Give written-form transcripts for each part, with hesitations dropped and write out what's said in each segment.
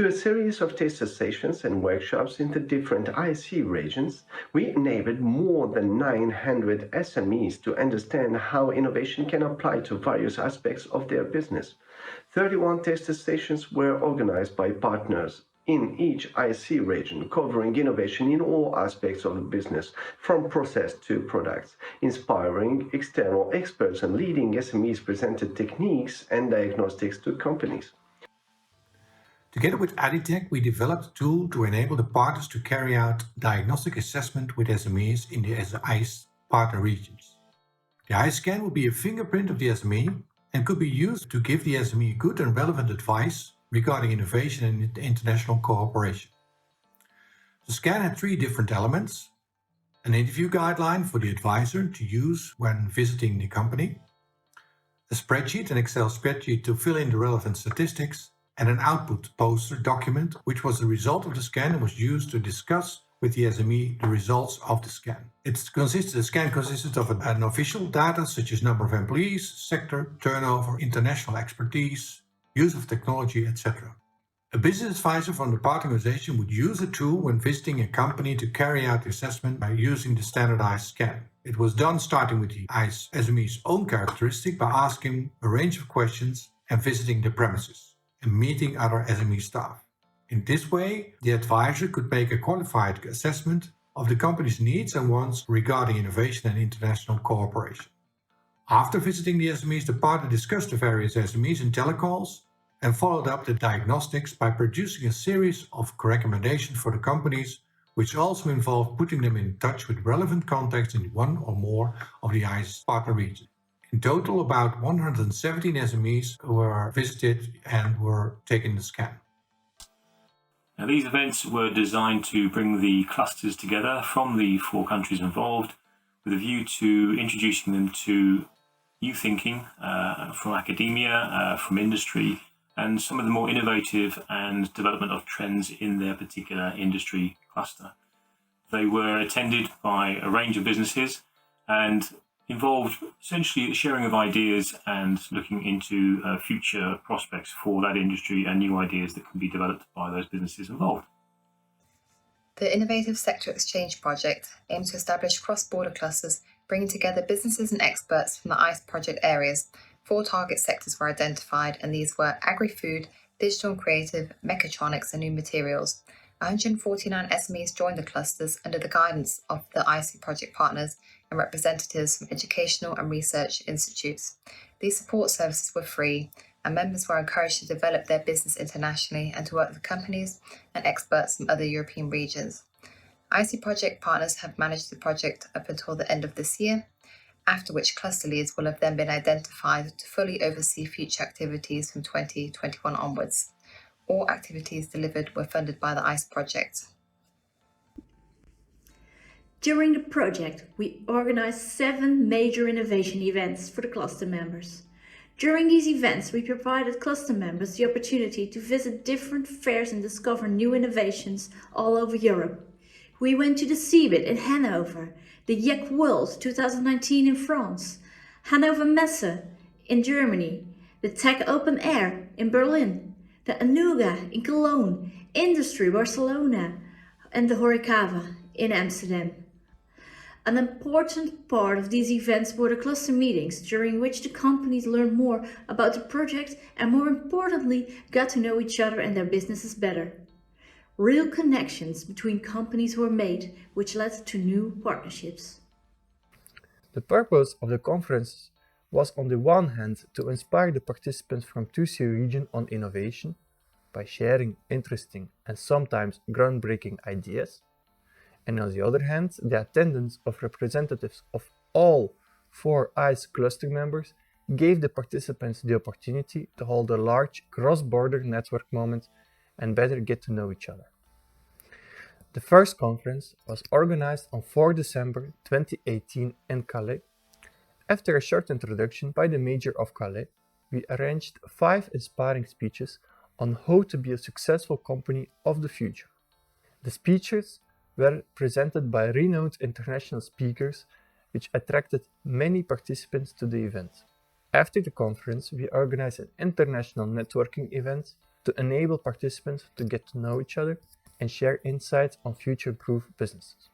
Through a series of taster sessions and workshops in the different IC regions, we enabled more than 900 SMEs to understand how innovation can apply to various aspects of their business. 31 taster sessions were organized by partners in each IC region, covering innovation in all aspects of the business, from process to products. Inspiring external experts and leading SMEs presented techniques and diagnostics to companies. Together with Aditech, we developed a tool to enable the partners to carry out diagnostic assessment with SMEs in the ICE partner regions. The ICE scan would be a fingerprint of the SME and could be used to give the SME good and relevant advice regarding innovation and international cooperation. The scan had 3 different elements: an interview guideline for the advisor to use when visiting the company, a spreadsheet, an Excel spreadsheet to fill in the relevant statistics, and an output poster document, which was the result of the scan and was used to discuss with the SME the results of the scan. The scan consisted of an official data such as number of employees, sector, turnover, international expertise, use of technology, etc. A business advisor from the partner organization would use the tool when visiting a company to carry out the assessment by using the standardized scan. It was done starting with the SME's own characteristic by asking a range of questions and visiting the premises and meeting other SME staff. In this way, the advisor could make a qualified assessment of the company's needs and wants regarding innovation and international cooperation. After visiting the SMEs, the partner discussed the various SMEs in telecalls and followed up the diagnostics by producing a series of recommendations for the companies, which also involved putting them in touch with relevant contacts in one or more of the ICE partner regions. In total, about 117 SMEs were visited and were taken the scan. Now, these events were designed to bring the clusters together from the 4 countries involved with a view to introducing them to new thinking from academia, from industry, and some of the more innovative and development of trends in their particular industry cluster. They were attended by a range of businesses and involved essentially the sharing of ideas and looking into future prospects for that industry and new ideas that can be developed by those businesses involved. The Innovative Sector Exchange project aims to establish cross-border clusters, bringing together businesses and experts from the ICE project areas. 4 target sectors were identified, and these were agri-food, digital and creative, mechatronics, and new materials. 149 SMEs joined the clusters under the guidance of the IC project partners and representatives from educational and research institutes. These support services were free, and members were encouraged to develop their business internationally and to work with companies and experts from other European regions. IC project partners have managed the project up until the end of this year, after which cluster leads will have then been identified to fully oversee future activities from 2021 onwards. All activities delivered were funded by the ICE project. During the project, we organized 7 major innovation events for the cluster members. During these events, we provided cluster members the opportunity to visit different fairs and discover new innovations all over Europe. We went to the CeBIT in Hanover, the YEC World 2019 in France, Hannover Messe in Germany, the Tech Open Air in Berlin, the Anuga in Cologne, Industry Barcelona, and the Horecava in Amsterdam. An important part of these events were the cluster meetings, during which the companies learned more about the project and, more importantly, got to know each other and their businesses better. Real connections between companies were made, which led to new partnerships. The purpose of the conference was on the one hand to inspire the participants from 2C region on innovation by sharing interesting and sometimes groundbreaking ideas, and on the other hand, the attendance of representatives of all 4 ICE cluster members gave the participants the opportunity to hold a large cross-border network moment and better get to know each other. The first conference was organized on 4 December 2018 in Calais. After a short introduction by the mayor of Calais, we arranged 5 inspiring speeches on how to be a successful company of the future. The speeches were presented by renowned international speakers, which attracted many participants to the event. After the conference, we organized an international networking event to enable participants to get to know each other and share insights on future-proof businesses.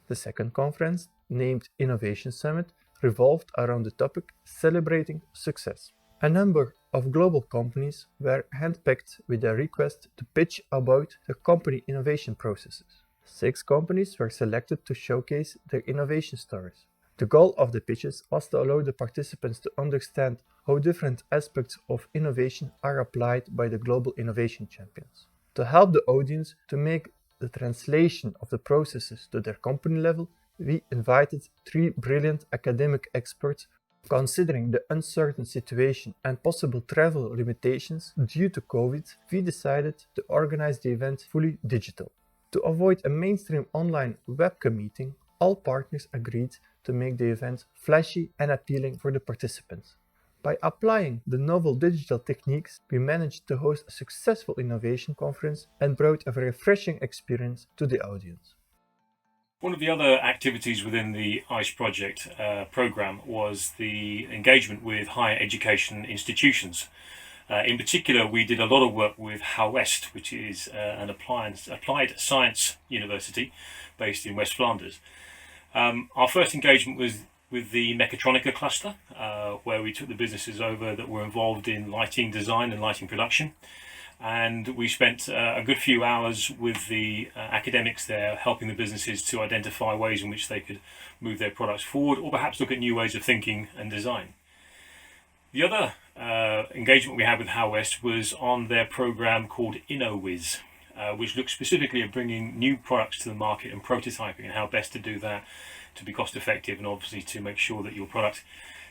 The second conference, named Innovation Summit, revolved around the topic Celebrating Success. A number of global companies were handpicked with a request to pitch about their company innovation processes. 6 companies were selected to showcase their innovation stories. The goal of the pitches was to allow the participants to understand how different aspects of innovation are applied by the global innovation champions. To help the audience to make the translation of the processes to their company level, we invited 3 brilliant academic experts. Considering the uncertain situation and possible travel limitations due to COVID, we decided to organize the event fully digital. To avoid a mainstream online webcam meeting, all partners agreed to make the event flashy and appealing for the participants. By applying the novel digital techniques, we managed to host a successful innovation conference and brought a refreshing experience to the audience. One of the other activities within the ICE project program was the engagement with higher education institutions. In particular, we did a lot of work with HouWest, which is an applied science university based in West Flanders. Our first engagement was with the Mechatronica cluster, where we took the businesses over that were involved in lighting design and lighting production. And we spent a good few hours with the academics there, helping the businesses to identify ways in which they could move their products forward, or perhaps look at new ways of thinking and design. The other engagement we had with HouWest was on their program called InnoWiz, which looks specifically at bringing new products to the market and prototyping, and how best to do that to be cost effective, and obviously to make sure that your product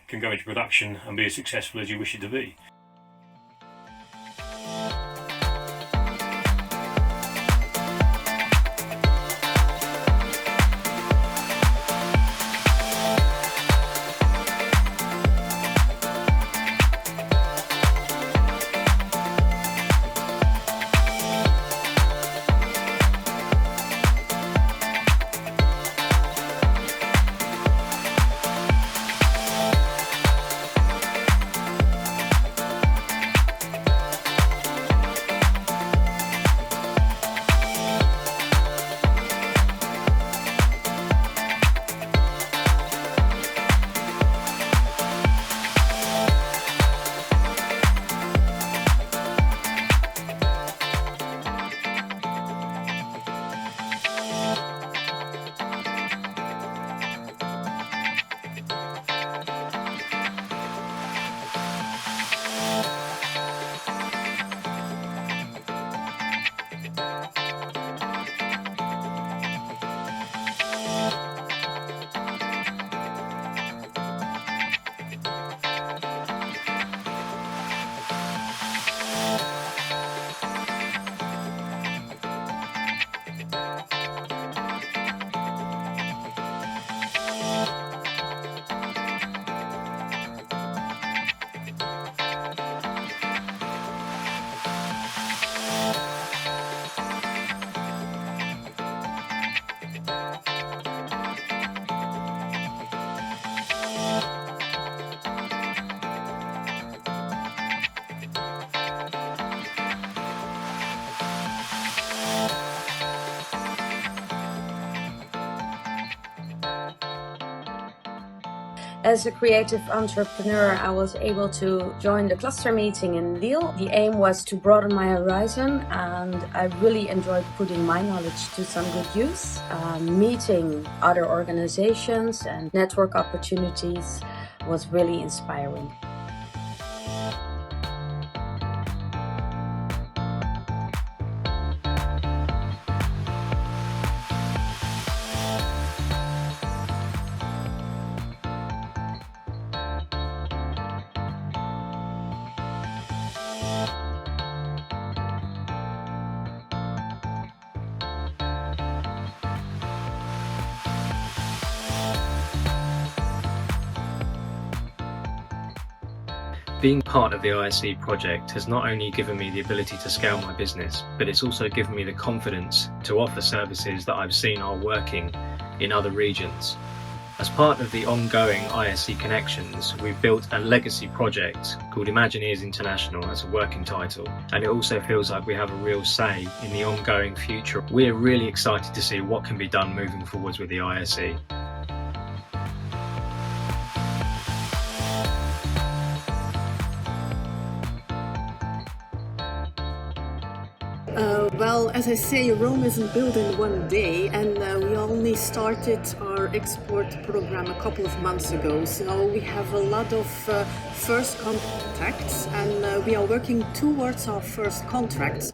can go into production and be as successful as you wish it to be. As a creative entrepreneur, I was able to join the cluster meeting in Lille. The aim was to broaden my horizon, and I really enjoyed putting my knowledge to some good use. Meeting other organizations and network opportunities was really inspiring. Being part of the ISE project has not only given me the ability to scale my business, but it's also given me the confidence to offer services that I've seen are working in other regions. As part of the ongoing ISC Connections, we've built a legacy project called Imagineers International as a working title, and it also feels like we have a real say in the ongoing future. We're really excited to see what can be done moving forwards with the ISE. Well, as I say, Rome isn't built in one day, and we only started our export program a couple of months ago. So we have a lot of first contacts, and we are working towards our first contracts.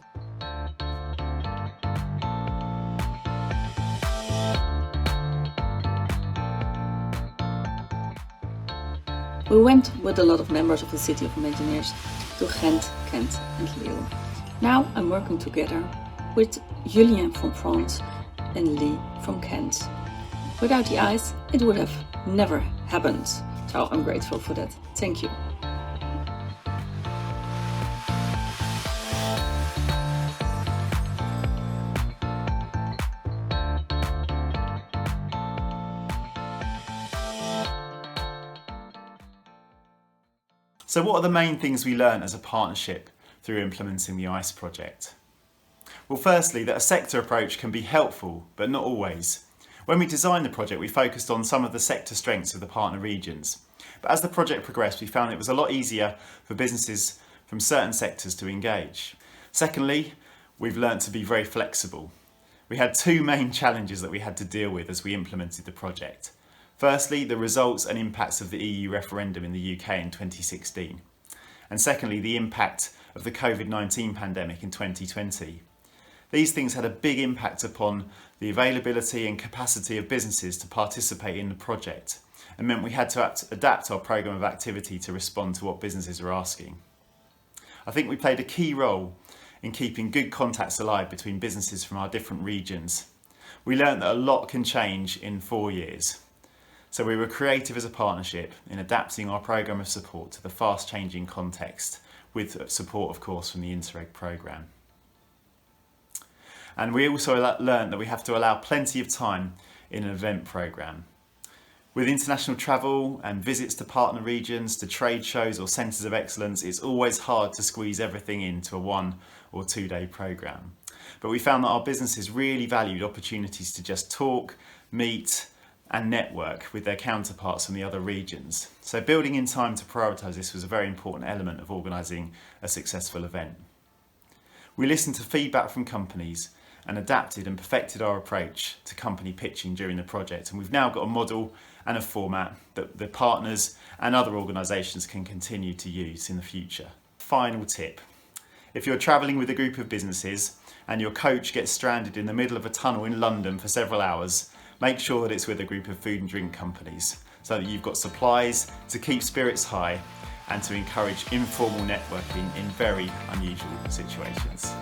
We went with a lot of members of the City of Engineers to Ghent, Kent and Lille. Now I'm working together with Julien from France and Lee from Kent. Without the ice, it would have never happened. So I'm grateful for that. Thank you. So what are the main things we learned as a partnership through implementing the ICE project? Well, firstly, that a sector approach can be helpful, but not always. When we designed the project, we focused on some of the sector strengths of the partner regions. But as the project progressed, we found it was a lot easier for businesses from certain sectors to engage. Secondly, we've learned to be very flexible. We had two main challenges that we had to deal with as we implemented the project. Firstly, the results and impacts of the EU referendum in the UK in 2016. And secondly, the impact of the COVID-19 pandemic in 2020. These things had a big impact upon the availability and capacity of businesses to participate in the project, and meant we had to adapt our programme of activity to respond to what businesses were asking. I think we played a key role in keeping good contacts alive between businesses from our different regions. We learned that a lot can change in 4 years. So we were creative as a partnership in adapting our programme of support to the fast changing context, with support of course from the Intereg programme. And we also learned that we have to allow plenty of time in an event programme. With international travel and visits to partner regions, to trade shows or centres of excellence, it's always hard to squeeze everything into a 1 or 2 day programme. But we found that our businesses really valued opportunities to just talk, meet and network with their counterparts from the other regions. So building in time to prioritise this was a very important element of organising a successful event. We listened to feedback from companies and adapted and perfected our approach to company pitching during the project, and we've now got a model and a format that the partners and other organisations can continue to use in the future. Final tip: if you're travelling with a group of businesses and your coach gets stranded in the middle of a tunnel in London for several hours, make sure that it's with a group of food and drink companies so that you've got supplies to keep spirits high and to encourage informal networking in very unusual situations.